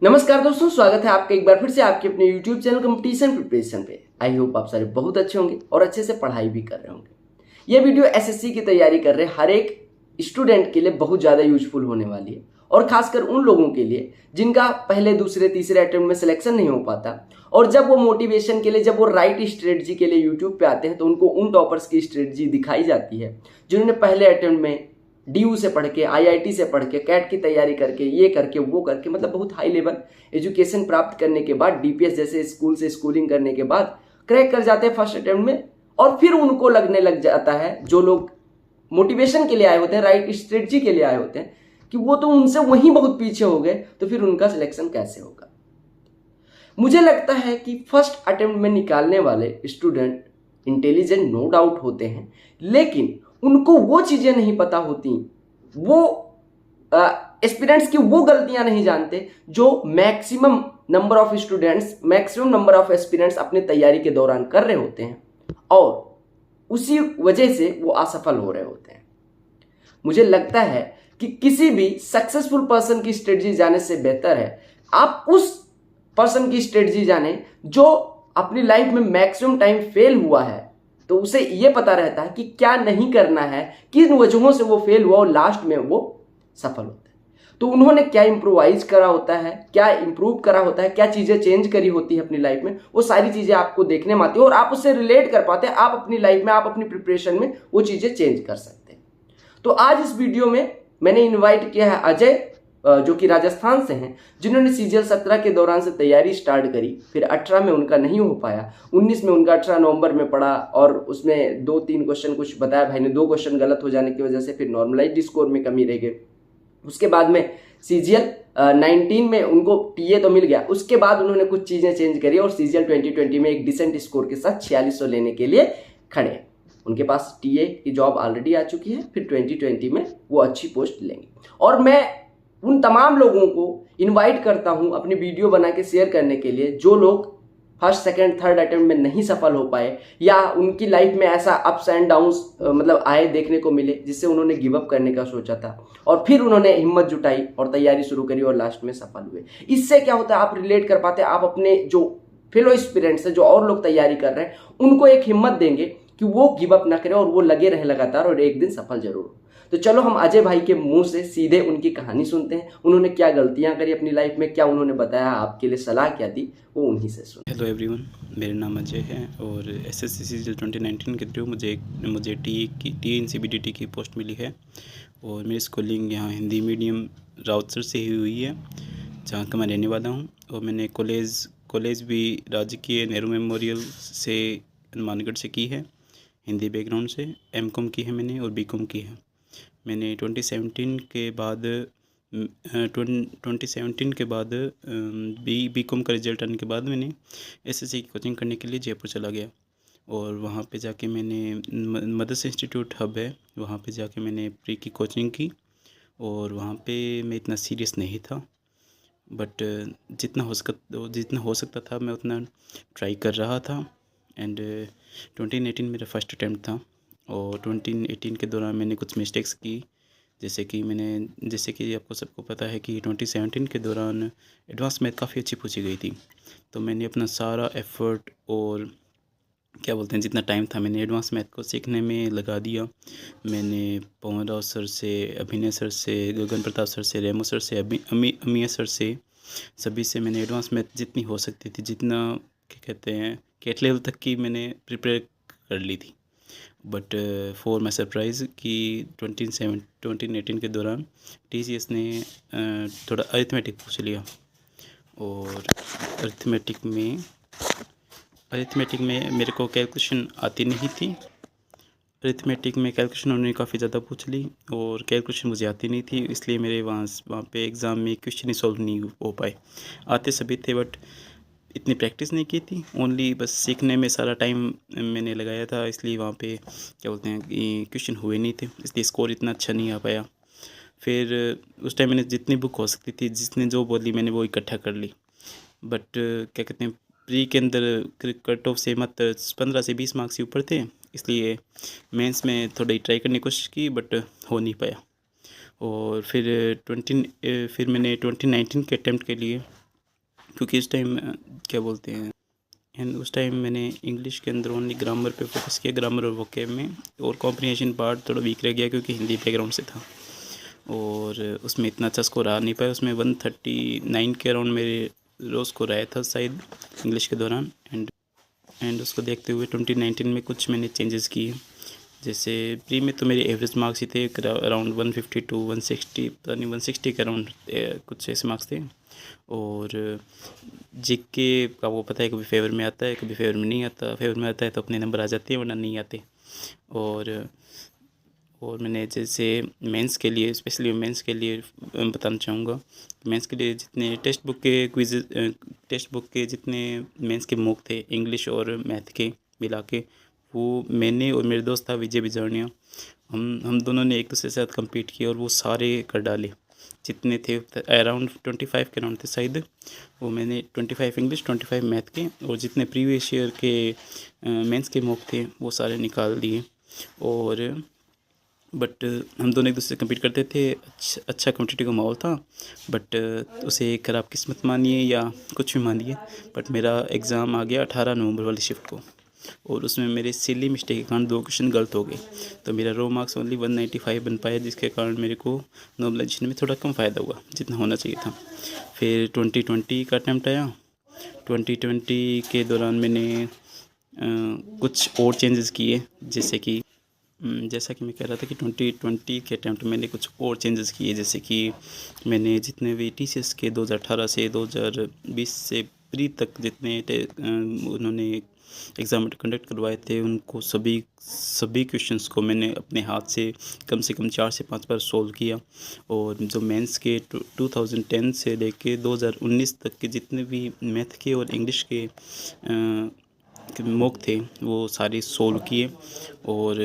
नमस्कार दोस्तों, स्वागत है आपका एक बार फिर से आपके अपने YouTube चैनल कंपटीशन प्रिपरेशन पे। आई होप आप सारे बहुत अच्छे होंगे और अच्छे से पढ़ाई भी कर रहे होंगे। यह वीडियो एसएससी की तैयारी कर रहे हर एक स्टूडेंट के लिए बहुत ज़्यादा यूजफुल होने वाली है और खासकर उन लोगों के लिए जिनका पहले दूसरे तीसरे अटेम्प्ट में सिलेक्शन नहीं हो पाता और जब वो मोटिवेशन के लिए, जब वो राइट स्ट्रेटजी के लिए यूट्यूब पे आते हैं तो उनको उन टॉपर्स की स्ट्रेटजी दिखाई जाती है जिन्होंने पहले अटेम्प्ट में DU से पढ़ के, IIT से पढ़ के, कैट की तैयारी करके, ये करके वो करके, मतलब बहुत हाई लेवल एजुकेशन प्राप्त करने के बाद, DPS जैसे स्कूल से स्कूलिंग करने के बाद क्रैक कर जाते हैं फर्स्ट अटेम्प्ट में। और फिर उनको लगने लग जाता है, जो लोग मोटिवेशन के लिए आए होते हैं, राइट स्ट्रेटजी के लिए आए होते हैं, कि वो तो उनसे वहीं बहुत पीछे हो गए, तो फिर उनका सिलेक्शन कैसे होगा। मुझे लगता है कि फर्स्ट अटेम्प्ट में निकालने वाले स्टूडेंट इंटेलिजेंट नो डाउट होते हैं, लेकिन उनको वो चीज़ें नहीं पता होती, वो एस्पिरेंट्स की वो गलतियां नहीं जानते जो maximum number of students, maximum number of aspirants अपनी तैयारी के दौरान कर रहे होते हैं और उसी वजह से वो असफल हो रहे होते हैं। मुझे लगता है कि किसी भी सक्सेसफुल पर्सन की स्ट्रेटजी जाने से बेहतर है आप उस पर्सन की स्ट्रेटजी जाने जो अपनी लाइफ में मैक्सिमम टाइम फेल हुआ है, तो उसे यह पता रहता है कि क्या नहीं करना है, किन वजहों से वो फेल हुआ और लास्ट में वो सफल होता है। तो उन्होंने क्या इंप्रोवाइज करा होता है, क्या इंप्रूव करा होता है, क्या चीजें चेंज करी होती है अपनी लाइफ में, वो सारी चीजें आपको देखने में आती है और आप उससे रिलेट कर पाते हैं। आप अपनी लाइफ में, आप अपनी प्रिपरेशन में वो चीजें चेंज कर सकते हैं। तो आज इस वीडियो में मैंने इन्वाइट किया है अजय, जो कि राजस्थान से हैं, जिन्होंने CGL 17 के दौरान से तैयारी स्टार्ट करी, फिर 18 में उनका नहीं हो पाया, 19 में उनका 18 नवंबर में पड़ा और उसमें 2-3 क्वेश्चन कुछ बताया भाई ने, 2 क्वेश्चन गलत हो जाने की वजह से फिर नॉर्मलाइज्ड स्कोर में कमी रह गई। उसके बाद में CGL 19 में उनको TA तो मिल गया, उसके बाद उन्होंने कुछ चीज़ें चेंज करी और CGL 2020 में एक डिसेंट स्कोर के साथ 4600 लेने के लिए खड़े। उनके पास TA की जॉब ऑलरेडी आ चुकी है, फिर 2020 में वो अच्छी पोस्ट लेंगे। और मैं उन तमाम लोगों को इनवाइट करता हूं अपनी वीडियो बना के शेयर करने के लिए जो लोग फर्स्ट, सेकंड, थर्ड अटेम्प्ट में नहीं सफल हो पाए या उनकी लाइफ में ऐसा अप्स एंड डाउन्स मतलब आए, देखने को मिले, जिससे उन्होंने गिव अप करने का सोचा था और फिर उन्होंने हिम्मत जुटाई और तैयारी शुरू करी और लास्ट में सफल हुए। इससे क्या होता है, आप रिलेट कर पाते हैं, आप अपने जो फेलो स्टूडेंट्स हैं, जो और लोग तैयारी कर रहे हैं, उनको एक हिम्मत देंगे कि वो गिव अप ना करें और वो लगे रहे लगातार और एक दिन सफल जरूर हो। तो चलो हम अजय भाई के मुंह से सीधे उनकी कहानी सुनते हैं, उन्होंने क्या गलतियां करी अपनी लाइफ में, क्या उन्होंने बताया, आपके लिए सलाह क्या दी, वो उन्हीं से सुन। हेलो एवरीवन, मेरा नाम अजय है और SSC CGL 2019 के थ्रू मुझे टी इन CBDT की पोस्ट मिली है और मेरी स्कूलिंग यहाँ हिंदी मीडियम राउतसर से ही हुई है, जहाँ का मैं रहने वाला हूँ। और मैंने कॉलेज भी राजकीय नेहरू मेमोरियल से हनुमानगढ़ से की है, हिंदी बैकग्राउंड से। MCOM की है मैंने और BCOM की है मैंने। 2017 के बाद BCOM का रिजल्ट आने के बाद मैंने SSC की कोचिंग करने के लिए जयपुर चला गया और वहाँ पे जाके मैंने मदरसा इंस्टीट्यूट हब है, वहाँ पे जाके मैंने प्री की कोचिंग की और वहाँ पे मैं इतना सीरियस नहीं था, बट जितना हो सकता था मैं उतना ट्राई कर रहा था। एंड 2018 मेरा फर्स्ट अटैम्प्ट था और 2018 के दौरान मैंने कुछ मिस्टेक्स की, जैसे कि आपको सबको पता है कि 2017 के दौरान एडवांस मैथ काफ़ी अच्छी पूछी गई थी, तो मैंने अपना सारा एफ़र्ट और क्या बोलते हैं जितना टाइम था मैंने एडवांस मैथ को सीखने में लगा दिया। मैंने पवन राव सर से, अभिनय सर से, गगन प्रताप सर से, रेमो सर से, अमिया सर से, सभी से मैंने एडवांस मैथ जितनी हो सकती थी, जितना क्या कहते हैं कैट लेवल तक की मैंने प्रिपेयर कर ली थी। बट फॉर माई सरप्राइज़ कि 2018 के दौरान TCS ने थोड़ा अरिथमेटिक पूछ लिया और अरिथमेटिक में मेरे को कैलकुलेशन आती नहीं थी। अरिथमेटिक में कैलकुलेशन उन्होंने काफ़ी ज़्यादा पूछ ली और कैलकुलेशन मुझे आती नहीं थी, इसलिए मेरे वहाँ पे एग्ज़ाम में क्वेश्चन ही सॉल्व नहीं हो पाए। आते सभी थे बट इतनी प्रैक्टिस नहीं की थी, ओनली बस सीखने में सारा टाइम मैंने लगाया था, इसलिए वहाँ पे क्या बोलते हैं कि क्वेश्चन हुए नहीं थे, इसलिए स्कोर इतना अच्छा नहीं आ पाया। फिर उस टाइम मैंने जितनी बुक हो सकती थी, जिसने जो बोली मैंने वो इकट्ठा कर ली। बट क्या कहते हैं प्री के अंदर कट ऑफ से मत 15 से 20 मार्क्स ही ऊपर थे, इसलिए मेंस में थोड़ी ट्राई करने की कोशिश की बट हो नहीं पाया। और फिर मैंने 2019 के अटैम्प्ट के लिए क्योंकि इस टाइम क्या बोलते हैं, एंड उस टाइम मैंने इंग्लिश के अंदर ओनली ग्रामर पे फोकस किया, ग्रामर और वोकैब में, और कॉम्प्रिहेंशन पार्ट थोड़ा वीक रह गया क्योंकि हिंदी बैकग्राउंड से था और उसमें इतना अच्छा स्कोर आ नहीं पाया। उसमें 139 के अराउंड मेरे रो स्कोर आया था शायद इंग्लिश के दौरान। एंड उसको देखते हुए 2019 में कुछ मैंने चेंजेस किए। जैसे प्री में तो मेरे एवरेज मार्क्स ही थे अराउंड 150 टू 160, पता नहीं 160 के अराउंड कुछ ऐसे मार्क्स थे। और जीके का वो पता है, कभी फेवर में आता है कभी फेवर में नहीं आता। फेवर में आता है तो अपने नंबर आ जाते हैं, वरना नहीं आते। और मैंने जैसे मेंस के लिए, स्पेशली मेंस के लिए बताना चाहूँगा, मेंस के लिए जितने टेक्स्ट बुक के जितने मेंस के मॉक थे इंग्लिश और मैथ के मिला के, वो मैंने और मेरे दोस्त था विजय बिजारनिया, हम दोनों ने एक दूसरे के साथ कम्पीट किया और वो सारे कर डाले जितने थे। अराउंड 25 के अराउंड थे शायद। वो मैंने 25 इंग्लिश 25 मैथ के और जितने प्रीवियस ईयर के मेंस के मॉक थे वो सारे निकाल दिए। और बट हम दोनों एक दूसरे से कम्पीट करते थे, अच्छा कम्पिटिटिव का माहौल था। बट उसे खराब किस्मत मानिए या कुछ भी मानिए, बट मेरा एग्ज़ाम आ गया 18 नवंबर वाली शिफ्ट को, और उसमें मेरे सिली मिस्टेक के कारण 2 क्वेश्चन गलत हो गए। तो मेरा रो मार्क्स ओनली 195 बन पाया, जिसके कारण मेरे को नॉर्मलाइजेशन में थोड़ा कम फ़ायदा हुआ जितना होना चाहिए था। फिर 2020 का अटैम्प्ट आया। 2020 के दौरान मैंने कुछ और चेंजेस किए, जैसा कि मैं कह रहा था कि 2020 के अटैम्प्ट में मैंने कुछ और चेंजेस किए। जैसे कि मैंने जितने भी TCS के 2018 से 2020 से प्री तक जितने उन्होंने एग्ज़ाम कंडक्ट करवाए थे, उनको सभी क्वेश्चंस को मैंने अपने हाथ से कम 4 से 5 बार सॉल्व किया। और जो मेंस के 2010 से लेके 2019 तक के जितने भी मैथ के और इंग्लिश के मॉक थे वो सारे सॉल्व किए। और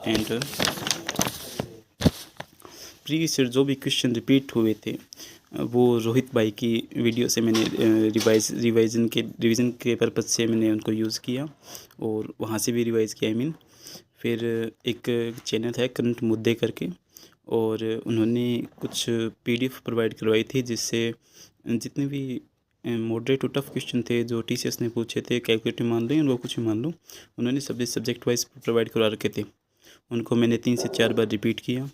एंड प्रीवियस ईयर जो भी क्वेश्चन रिपीट हुए थे वो रोहित भाई की वीडियो से मैंने रिवीजन के पर्पज़ से मैंने उनको यूज़ किया और वहाँ से भी रिवाइज़ किया। फिर एक चैनल है करंट मुद्दे करके, और उन्होंने कुछ PDF प्रोवाइड करवाई थी, जिससे जितने भी मॉडरेट टू टफ क्वेश्चन थे जो TCS ने पूछे थे, कैलकुलेटिव मान लो या वो कुछ भी मान लो, उन्होंने सभी सब्जेक्ट वाइज प्रोवाइड करवा रखे थे। उनको मैंने 3 से 4 बार रिपीट किया।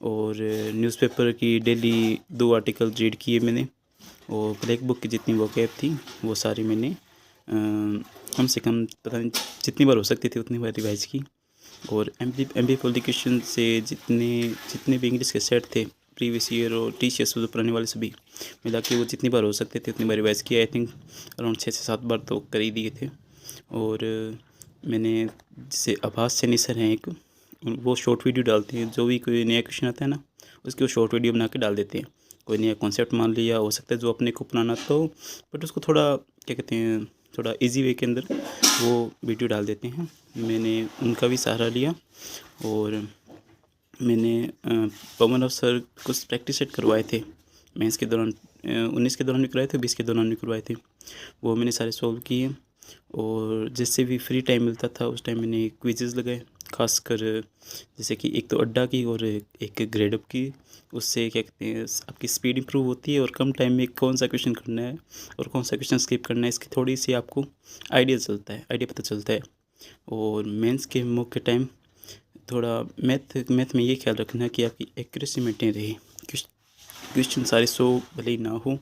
और न्यूज़पेपर की डेली 2 आर्टिकल रीड किए मैंने। और ब्लैक बुक की जितनी वोकैब थी वो सारी मैंने कम से कम पता नहीं जितनी बार हो सकती थी उतनी बार रिवाइज़ की। और MB पब्लिकेशन से जितने भी इंग्लिश के सेट थे प्रीवियस ईयर और TCS जो पुराने वाले सभी मिला के, वो जितनी बार हो सकते थे उतनी बार रिवाइज़ किया। आई थिंक अराउंड 6 से 7 बार तो कर ही दिए थे। और मैंने जैसे आभास सैनी सर हैं एक, वो शॉर्ट वीडियो डालते हैं, जो भी कोई नया क्वेश्चन आता है ना उसकी वो शॉर्ट वीडियो बना के डाल देते हैं। कोई नया कॉन्सेप्ट मान लिया, हो सकता है जो अपने को अपनाना तो, बट उसको थोड़ा क्या कहते हैं, थोड़ा इजी वे के अंदर वो वीडियो डाल देते हैं। मैंने उनका भी सहारा लिया और मैंने पवन और सर कुछ प्रैक्टिस सेट करवाए थे मेंस के दौरान, 19 के दौरान भी करवाए थे, 20 के दौरान भी करवाए थे, वो मैंने सारे सॉल्व किए। और जिससे भी फ्री टाइम मिलता था उस टाइम मैंने क्विज़ेस लगाए, खासकर जैसे कि एक तो अड्डा की और एक ग्रेडअप की। उससे क्या कहते हैं, आपकी स्पीड इंप्रूव होती है और कम टाइम में कौन सा क्वेश्चन करना है और कौन सा क्वेश्चन स्किप करना है, इसकी थोड़ी सी आपको आइडिया पता चलता है। और मेंस के मॉक के टाइम थोड़ा मैथ में ये ख्याल रखना कि आपकी एक्यूरेसी मेंटेन रहे। क्वेश्चन सारे 100 भले ही ना हो,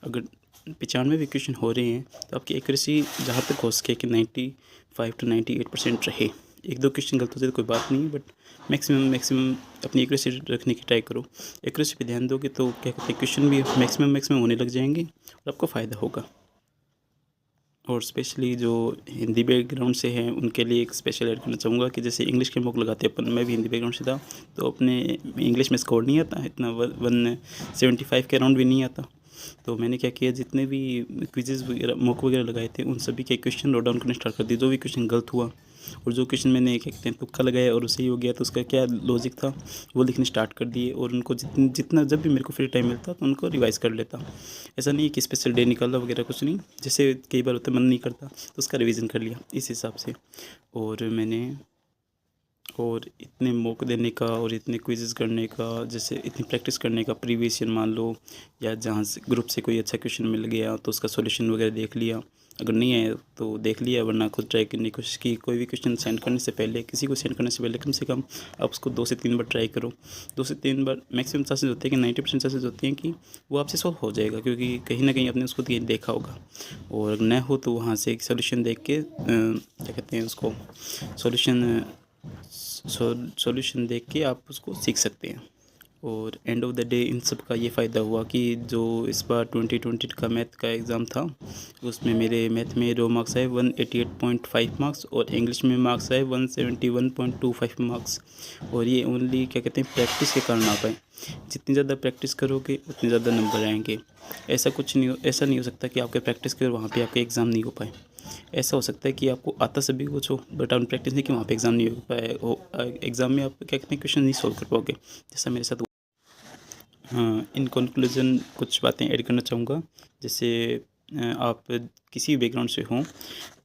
अगर 95 भी क्वेश्चन हो रहे हैं तो आपकी एक्यूरेसी जहाँ तक हो सके कि 95 to 98% रहे। 1-2 क्वेश्चन गलत हो जाए तो कोई बात नहीं है, बट मैक्सिमम अपनी एक्यूरेसी रखने की ट्राई करो। एक्यूरेसी पे ध्यान दोगे तो क्या कहते हैं, क्वेश्चन भी मैक्सिमम होने लग जाएंगे और आपको फ़ायदा होगा। और स्पेशली जो हिंदी बैकग्राउंड से हैं उनके लिए एक स्पेशल ऐड करना चाहूँगा कि जैसे इंग्लिश के मॉक लगाते हैं अपन, मैं भी हिंदी बैकग्राउंड से था तो अपने इंग्लिश में स्कोर नहीं आता इतना, 175 के अराउंड भी नहीं आता। तो मैंने क्या किया, जितने भी क्विजेज़ वगैरह मॉक वगैरह लगाए थे उन सभी के क्वेश्चन नोट डाउन करना स्टार्ट कर दिए। जो भी क्वेश्चन गलत हुआ और जो क्वेश्चन मैंने क्या कहते हैं तुक्का लगाया और सही हो गया तो उसका क्या लॉजिक था वो लिखने स्टार्ट कर दिए। और उनको जितना जब भी मेरे को फ्री टाइम मिलता तो उनको रिवाइज़ कर लेता। ऐसा नहीं है कि स्पेशल डे निकाला वगैरह कुछ नहीं, जैसे कई बार होता है मन नहीं करता तो उसका रिवीजन कर लिया इस हिसाब से। और मैंने और इतने मौके देने का और इतने क्विज़ेस करने का, जैसे इतनी प्रैक्टिस करने का, प्रीवियस ईयर मान लो, या जहाँ से ग्रुप से कोई अच्छा क्वेश्चन मिल गया तो उसका सॉल्यूशन वगैरह देख लिया, अगर नहीं आया तो देख लिया, वरना खुद ट्राई करने की कोशिश की। कोई भी क्वेश्चन सेंड करने से पहले, किसी को सेंड करने से पहले कम से कम आप उसको 2 से 3 बार ट्राई करो। 2 से 3 बार मैक्सिमम चांसेस होते हैं कि 90% चांसेस होती हैं कि वो आपसे सॉल्व हो जाएगा, क्योंकि कहीं ना कहीं आपने उसको देखा होगा। और अगर न हो तो वहाँ से एक सोल्यूशन देख के क्या कहते हैं उसको, सॉल्यूशन देख के आप उसको सीख सकते हैं। और end of the day in सब का ये फ़ायदा हुआ कि जो इस बार 2020 का मैथ का एग्ज़ाम था, उसमें मेरे मैथ में रो मार्क्स आए 188.5 मार्क्स, और इंग्लिश में मार्क्स आए 171.25 मार्क्स। और ये ओनली क्या कहते हैं प्रैक्टिस के कारण आ पाए। जितनी ज़्यादा प्रैक्टिस करोगे उतने ज़्यादा नंबर आएंगे। ऐसा नहीं हो सकता कि आपके प्रैक्टिस के वहाँ पे आपके एग्ज़ाम नहीं हो पाए। ऐसा हो सकता है कि आपको आता सभी कुछ हो, बट आपने प्रैक्टिस नहीं कि वहाँ पे एग्ज़ाम नहीं हो पाए हो, एग्ज़ाम में आप क्या कहते हैं क्वेश्चन नहीं सॉल्व कर पाओगे, जैसा मेरे साथ। हाँ, इन कंक्लूजन कुछ बातें ऐड करना चाहूँगा। जैसे आप किसी बैकग्राउंड से हों,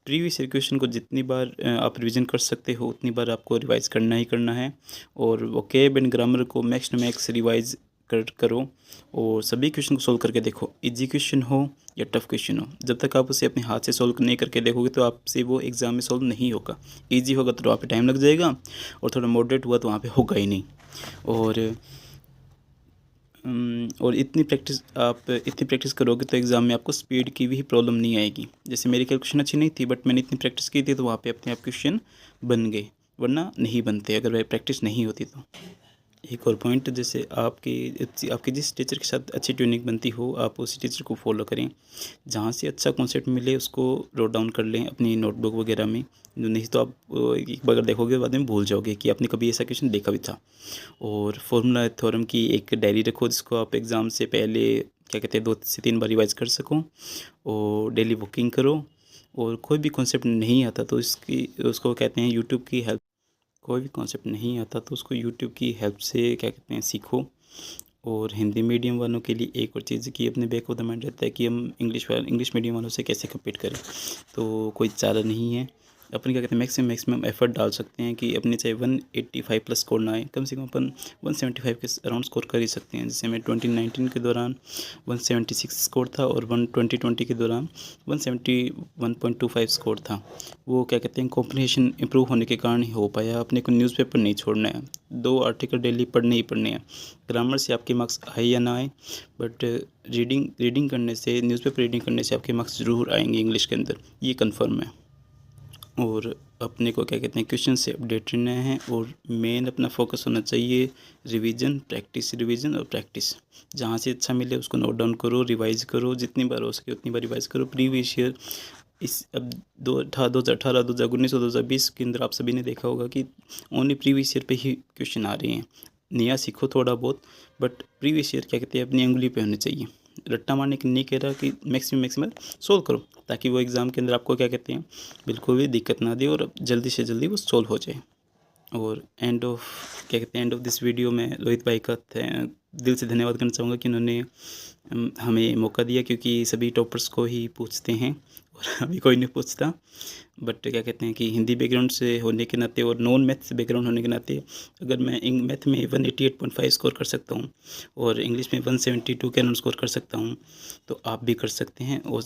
प्रीवियस ईयर क्वेश्चन को जितनी बार आप रिवीजन कर सकते हो उतनी बार आपको रिवाइज़ करना ही करना है। और वोकैब एंड ग्रामर को मैक्स टू मैक्स रिवाइज़ करो, और सभी क्वेश्चन को सोल्व करके देखो, इजी क्वेश्चन हो या टफ़ क्वेश्चन हो। जब तक आप उसे अपने हाथ से सोल्व नहीं करके देखोगे तो आपसे वो एग्ज़ाम में सोल्व नहीं होगा। ईजी होगा तो वहाँ पे टाइम लग जाएगा, और थोड़ा मॉडरेट हुआ तो वहाँ पे होगा ही नहीं। और इतनी प्रैक्टिस करोगे तो एग्ज़ाम में आपको स्पीड की भी प्रॉब्लम नहीं आएगी। जैसे मेरी कैलकुलेशन अच्छी नहीं थी, बट मैंने इतनी प्रैक्टिस की थी तो वहाँ पे अपने आप क्वेश्चन बन गए, वरना नहीं बनते अगर वह प्रैक्टिस नहीं होती तो। एक और पॉइंट, जैसे आपकी जिस टीचर के साथ अच्छी ट्यूनिंग बनती हो, आप उसी टीचर को फॉलो करें। जहाँ से अच्छा कॉन्सेप्ट मिले उसको नोट डाउन कर लें अपनी नोटबुक वगैरह में। नहीं तो आप एक बार देखोगे बाद में भूल जाओगे कि आपने कभी ऐसा क्वेश्चन देखा भी था। और फॉर्मूला थ्योरम की एक डायरी रखो जिसको आप एग्ज़ाम से पहले क्या कहते हैं 2 से 3 बार रिवाइज़ कर सको, और डेली बुकिंग करो। और कोई भी कॉन्सेप्ट नहीं आता तो उसको कहते हैं यूट्यूब की हेल्प। कोई भी कॉन्सेप्ट नहीं आता तो उसको यूट्यूब की हेल्प से क्या कहते हैं सीखो। और हिंदी मीडियम वालों के लिए एक और चीज़ कि अपने बैक ऑफ द माइंड रहता है कि हम इंग्लिश मीडियम वालों से कैसे कम्पीट करें, तो कोई चारा नहीं है। अपन क्या कहते हैं मैक्सिमम एफर्ट डाल सकते हैं कि अपने चाहे 185 प्लस स्कोर ना आए, कम से कम अपन 175 के अराउंड स्कोर कर ही सकते हैं। जैसे मैं 2019 के दौरान 176 स्कोर था, और 2020 के दौरान 171.25 स्कोर था। वो क्या कहते हैं कॉम्प्रिहेंशन इंप्रूव होने के कारण ही हो पाया। अपने को न्यूज़पेपर नहीं छोड़ना है, 2 आर्टिकल डेली पढ़ने ही पढ़ने हैं। ग्रामर से आपके मार्क्स आए या ना आए, बट रीडिंग करने से, न्यूज़पेपर रीडिंग करने से आपके मार्क्स ज़रूर आएंगे इंग्लिश के अंदर, ये कन्फर्म है। और अपने को क्या कहते हैं क्वेश्चन से अपडेट रहना है, और मेन अपना फोकस होना चाहिए रिवीजन और प्रैक्टिस। जहाँ से अच्छा मिले उसको नोट डाउन करो, रिवाइज़ करो, जितनी बार हो सके उतनी बार रिवाइज़ करो। प्रीवियस ईयर अब 2018, 2019 और 2020 के अंदर आप सभी ने देखा होगा कि ओनली प्रीवियस ईयर पे ही क्वेश्चन आ रहे हैं। नया सीखो थोड़ा बहुत, बट प्रीवियस ईयर क्या कहते हैं अपनी उंगली पे होने चाहिए। रट्टा मारने की नहीं कह रहा कि मैक्सिमम सोल्व करो, ताकि वो एग्ज़ाम के अंदर आपको क्या कहते हैं बिल्कुल भी दिक्कत ना दे, और जल्दी से जल्दी वो सोल्व हो जाए। और एंड ऑफ दिस वीडियो में रोहित भाई का दिल से धन्यवाद करना चाहूँगा कि उन्होंने हमें मौका दिया, क्योंकि सभी टॉपर्स को ही पूछते हैं और अभी कोई नहीं पूछता। बट क्या कहते हैं कि हिंदी बैकग्राउंड से होने के नाते और नॉन मैथ्स बैकग्राउंड होने के नाते, अगर मैं मैथ में 188.5 स्कोर कर सकता हूँ और इंग्लिश में 172 के अराउंड स्कोर कर सकता हूँ, तो आप भी कर सकते हैं। हो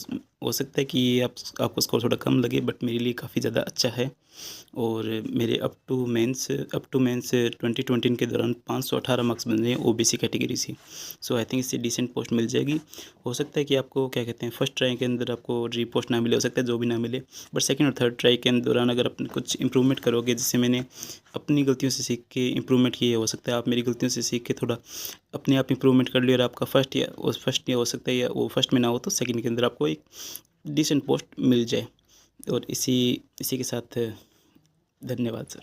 सकता है कि आपको स्कोर थोड़ा कम लगे, बट मेरे लिए काफ़ी ज़्यादा अच्छा है। और मेरे अप टू मेंस 2020 के दौरान 518 मार्क्स बन रहे हैं ओबीसी कैटेगरी से। सो आई थिंक इससे डिसेंट पोस्ट मिल जाएगी। हो सकता है कि आपको क्या कहते हैं फर्स्ट ट्राई के अंदर आपको रीपोस्ट ना मिले, हो सकता है जो भी ना मिले, बट सेकंड और थर्ड ट्राई के दौरान अगर आप कुछ इंप्रूवमेंट करोगे, जिससे मैंने अपनी गलतियों से सीख के इंप्रूवमेंट किए, हो सकता है आप मेरी गलतियों से सीख के थोड़ा अपने आप इंप्रूवमेंट कर लियो, और आपका फर्स्ट या हो सकता है, या वो फर्स्ट में ना हो तो सेकंड के अंदर आपको एक डिसेंट पोस्ट मिल जाए। और इसी के साथ धन्यवाद सर।